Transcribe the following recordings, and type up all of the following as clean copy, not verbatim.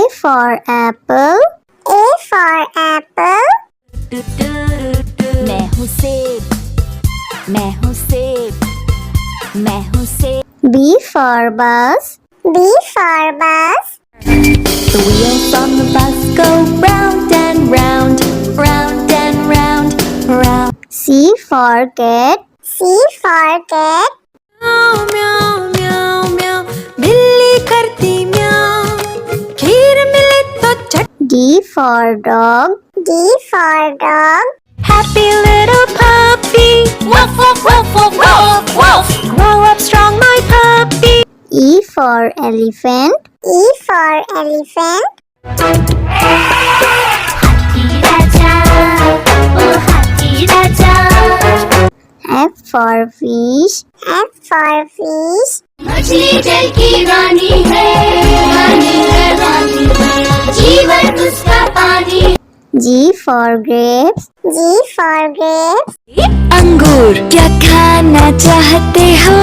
for apple. A for apple. मैं हूँ सेब, मैं हूँ सेब, मैं हूँ सेब। B for bus. B for bus. The wheels on the bus go round and round, round and round, round. C for cat. C for cat. म्याऊ म्याऊ म्याऊ म्याऊ, बिल्ली करती म्याऊ, खीर मिले तो चट। D for dog. D for dog. Happy little puppy, woof woof woof woof woof woof. Grow up strong, my puppy. E for elephant. E for elephant. हाथी राजा, ओ हाथी राजा। F for fish. F for fish. मछली जल की रानी है, रानी है, रानी है, जीवन उसका पानी। G for grapes. G for grapes. अंगूर क्या खाना चाहते हो?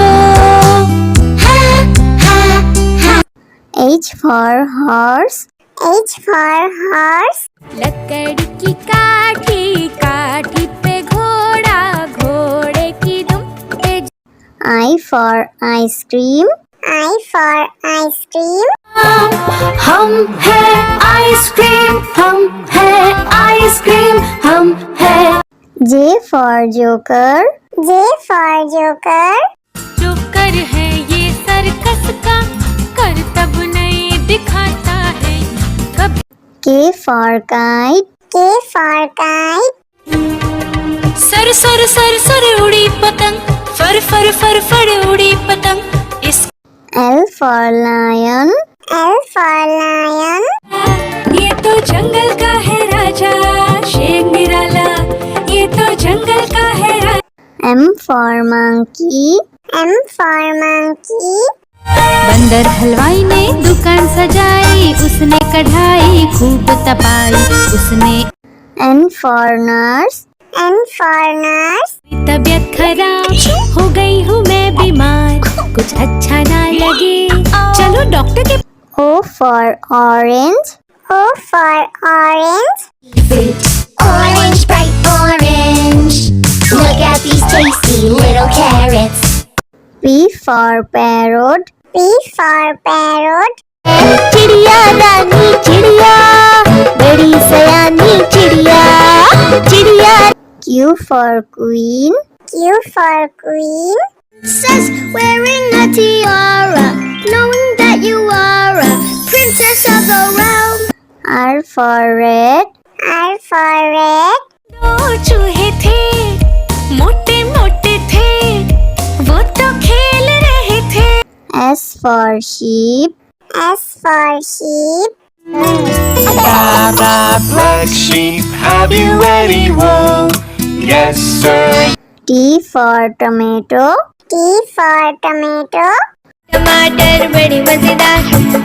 H for horse. H for horse. लकड़ी की काठी, काठी पे घोड़ा, घोड़े की दुम पे। I for ice cream. I for ice cream. हम है आइसक्रीम, हम है आइसक्रीम, हम है। J for joker. J for joker. Joker है ये सर्कस का, करतब नहीं दिखाता है कभी। K for kite. K for kite. Sir sir sir sir उड़ी पतंग, फर फर फर फर उड़ी पतंग। इस L for lion. L for lion. ये तो जंगल का है राजा, शेर निराला, ये तो जंगल का है राजा। M for monkey. M for monkey. बंदर हलवाई ने दुकान सजाई, उसने कढ़ाई खूब तपाई, उसने। N for nurse. N for nurse. तबीयत खराब हो गई हूँ मैं बीमार, कुछ अच्छा ना लगे, चलो डॉक्टर के। O for orange. O for orange. Orange, bright orange. Look at these tasty little carrots. P for parrot. P for parrot. चिड़िया रानी चिड़िया, बड़ी सयानी चिड़िया, चिड़िया। Q for queen. Q for queen. Princess wearing a tiara, knowing that you are a princess of the realm. R for red. R for red. दो चूहे थे, मोटे मोटे थे, वो तो खेल रहे थे। S for sheep. S for sheep. Baba, black sheep, have you any wool? Yes, sir. T for tomato. T for tomato. टमाटर बड़ी मजेदार,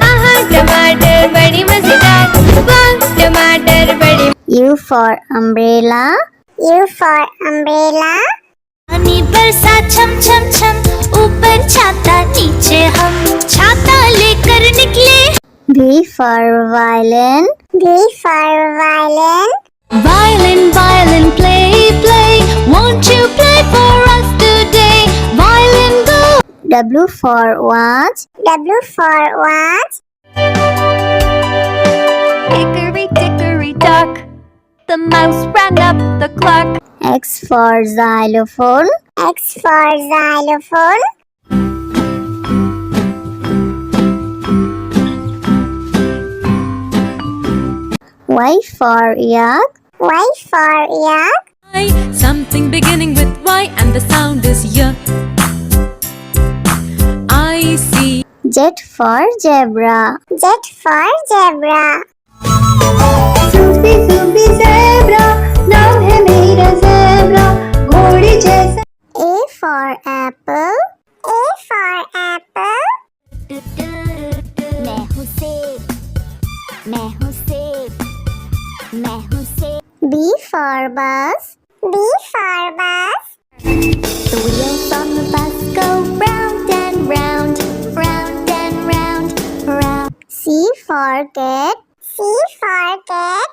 आहा टमाटर बड़ी मजेदार, वाह टमाटर बड़ी। U for umbrella. U for umbrella. पानी बरसा छम छम छम, ऊपर छाता नीचे हम, छाता लेकर निकले। V for violin. V for violin. Violin, violin, play, play, won't you play for us today? Violin, go. W for watch. W for watch. Hickory dickory dock, the mouse ran up the clock. X for xylophone. X for xylophone. Y for yak. Y for yak. Something beginning with Y and the sound is Y. I see. Z for zebra. Z for zebra. Sufi Sufi zebra, नाम है मेरा zebra, घोड़े जैसा। A for apple. A for apple. मैं हूँ सेब, मैं हूँ सेब, मैं हूँ सेब। B for bus. B for bus. The wheels on the bus go round and round, round and round, round. C for cat. C for cat.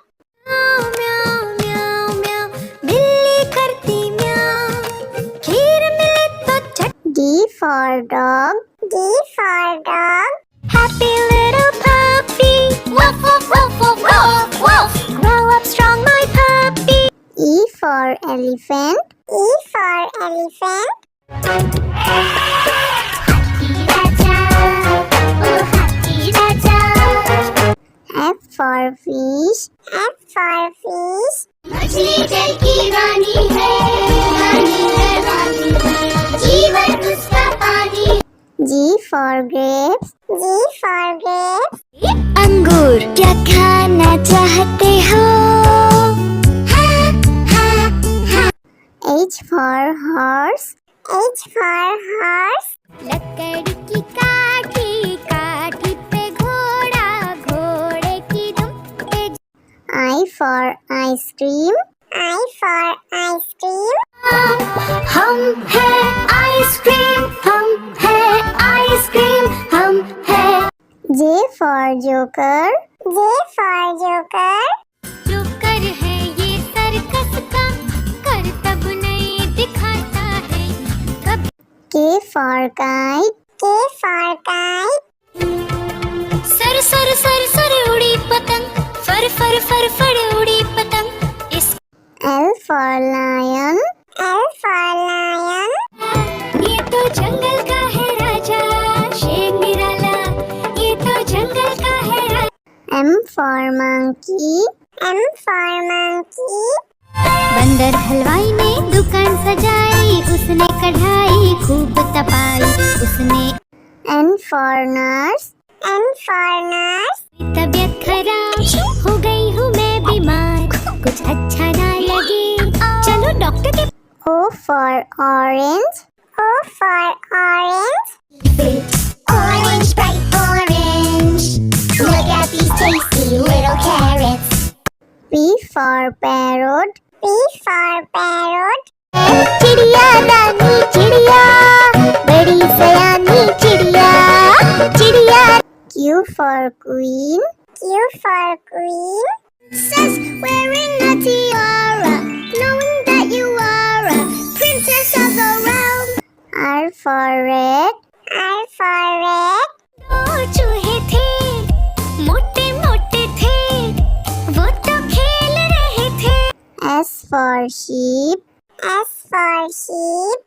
म्याऊ म्याऊ म्याऊ म्याऊ बिल्ली करती म्याऊ खीर मिले तो चट D for dog. D for dog. Happy little puppy woof woof woof woof woof woof grow up strong my puppy E for elephant. E for elephant. F for fish. F for fish. मछली जल की रानी है रानी है रानी है जीवन उसका पानी G for grapes. G for grapes. अंगूर क्या खाना चाहते हो H for horse. H for horse. लकड़ी की काठी काठी पे घोड़ा घोड़े की दुम पे I for ice cream. I for ice cream. हम है आइसक्रीम हम है आइसक्रीम हम है J for joker. J for joker. Joker है ये सर्कस का करतब नहीं दिखाता है कभी K for kite. K for kite. Sir sir sir sir उड़ी पतंग फर फर फर फर उड़ी पतंग इस L for lion. L for lion. ये तो जंगल का है राजा शेर निराला ये तो जंगल का है राजा M for monkey. M for monkey. बंदर हलवाई ने दुकान सजाई उसने कढ़ाई खूब तपाई उसने N for nurse. N for nurse. तबीयत खराब हो गई हूँ मैं बीमार कुछ अच्छा ना लगे चलो डॉक्टर के O for orange. O for orange. Orange, bright orange. Look at these tasty little carrots. P for parrot. P for parrot. चिड़िया रानी चिड़िया बड़ी सयानी चिड़िया चिड़िया Q for queen. Q for queen. Princess wearing a tiara, knowing that you are a princess of the realm. R for red. R for red. दो चूहे थे मोटे मोटे थे वो तो खेल रहे थे S for sheep. S for sheep.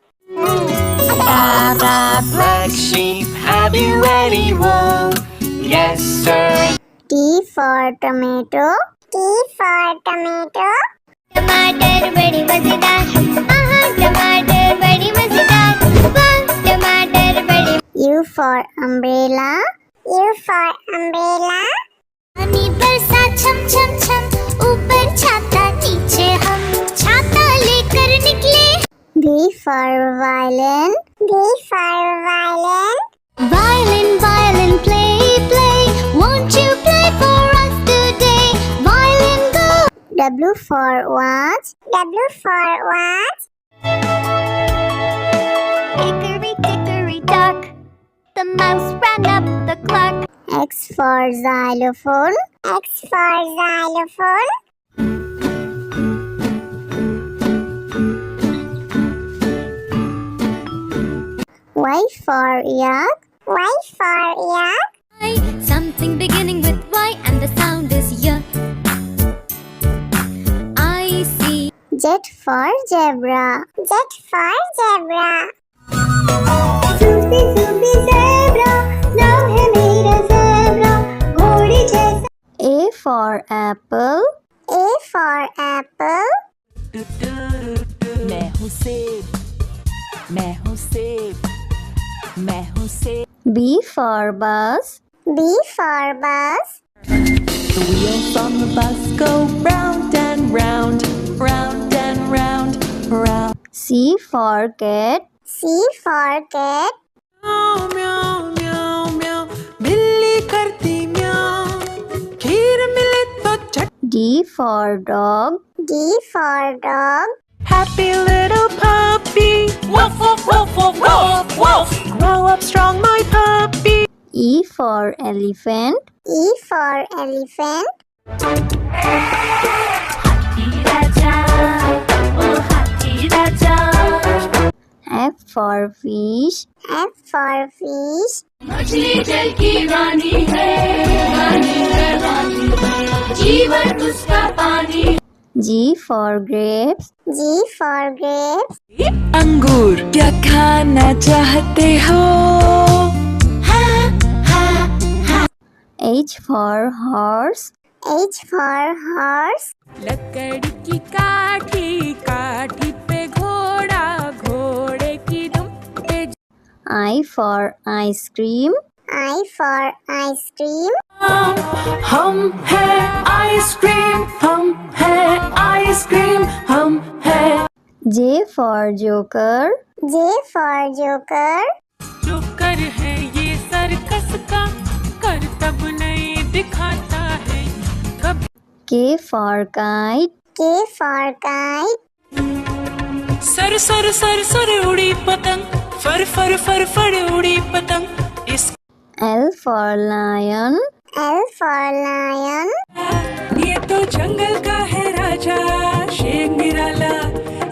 Black sheep, have you any wool? Yes, sir. T for tomato. T for tomato. टमाटर बड़ी मजेदार टमाटर बड़ी मजेदार वाह टमाटर बड़ी U for umbrella. U for umbrella. पानी बरसा छम छम छम ऊपर छाता नीचे हम छाता लेकर निकले V for violin. V for violin. Violin violin play play won't you play for us today violin go W for watch. W for watch. hickory dickory dock the mouse ran up the clock X for xylophone. X for xylophone. Y for yak. Y for yak. something beginning with Y and the sound is Y I see Z for zebra. Z for zebra. Zoopy zoopy zebra. Now है मेरा zebra. घोड़े जैसा. A for apple. A for apple. मैं हूँ सेब मैं हूँ सेब मैं हूँ सेब B for bus. B for bus. The wheels on the bus go round and round round and round round C for cat. C for cat. म्याऊ म्याऊ म्याऊ म्याऊ बिल्ली करती म्याऊ खीर मिले तो चट D for dog. D for dog. Happy little puppy woof woof woof woof woof woof grow up strong my puppy E for elephant. E for elephant. राजा ओ हाथी राजा F for fish. F for fish. मछली जल की रानी है रानी है रानी है जीवन उसका पानी G for grapes. G for grapes. अंगूर क्या खाना चाहते हो? H for horse. H for horse. लकड़ी की काठी काठी पे घोड़ा घोड़े की दुम पे I for ice cream. I for ice cream. हम है आइसक्रीम हम है आइसक्रीम हम है J for joker. J for joker. जो कर है ये सर्कस का करतब नहीं दिखाता है कभी K for kite. K for kite. Sir sir sir sir उड़ी पतंग फर फर फर फर उड़ी पतंग इस L for lion. L for lion. ये तो जंगल का है राजा शेर निराला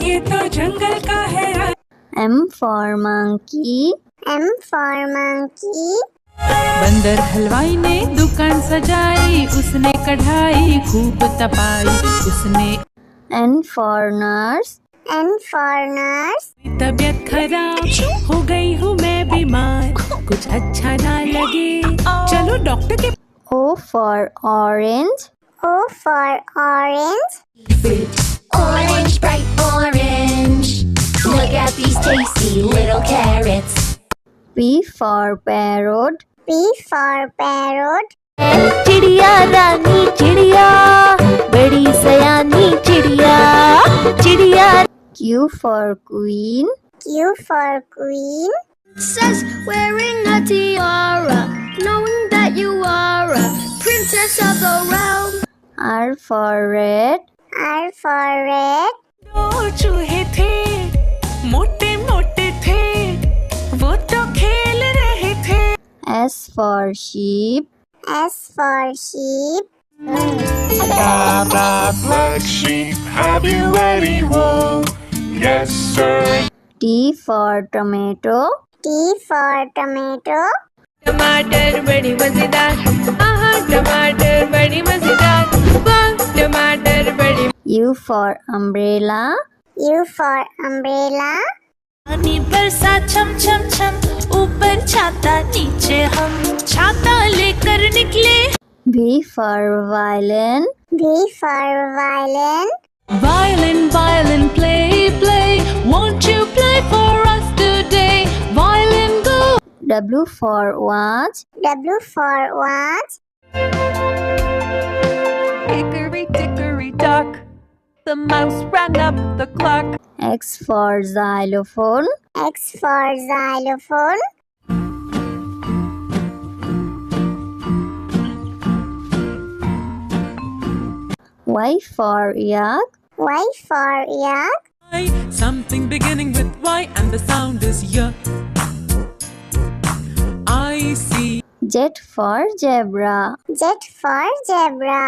ये तो जंगल का है राजा M for monkey. M for monkey. बंदर हलवाई ने दुकान सजाई उसने कढ़ाई खूब तपाई उसने N for nurse. N for nurse. तबीयत खराब हो गई हूँ मैं बीमार कुछ अच्छा ना लगे चलो डॉक्टर के O for orange. O for orange. Orange, bright orange. Look at these tasty little carrots. P for parrot. P for parrot. चिड़िया रानी चिड़िया बड़ी सयानी चिड़िया चिड़िया Q for queen. Q for queen. Says wearing a tiara, knowing that you are a princess of the realm. R for red. R for red. दो चूहे थे मोटे मोटे थे वो तो खेल रहे थे S for sheep. S for sheep. Blah, blah, black sheep, have you any wool? Yes, sir. T for tomato. T for tomato. टमाटर बड़ी मजेदार आहा टमाटर बड़ी मजेदार वाह टमाटर बड़ी U for umbrella. U for umbrella. पानी बरसा छम छम छम ऊपर छाता नीचे हम छाता लेकर निकले V for violin. V for violin. Violin violin play play won't you play for us today violin go W for watch. W for watch. hickory dickory dock the mouse ran up the clock X for xylophone. X for xylophone. Y for yak. Y for yak. something beginning with Y and the sound is Y I see Z for zebra. Z for zebra.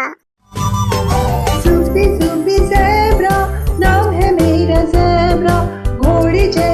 Sufi Sufi zebra नाम है मेरा zebra घोड़ी जैसा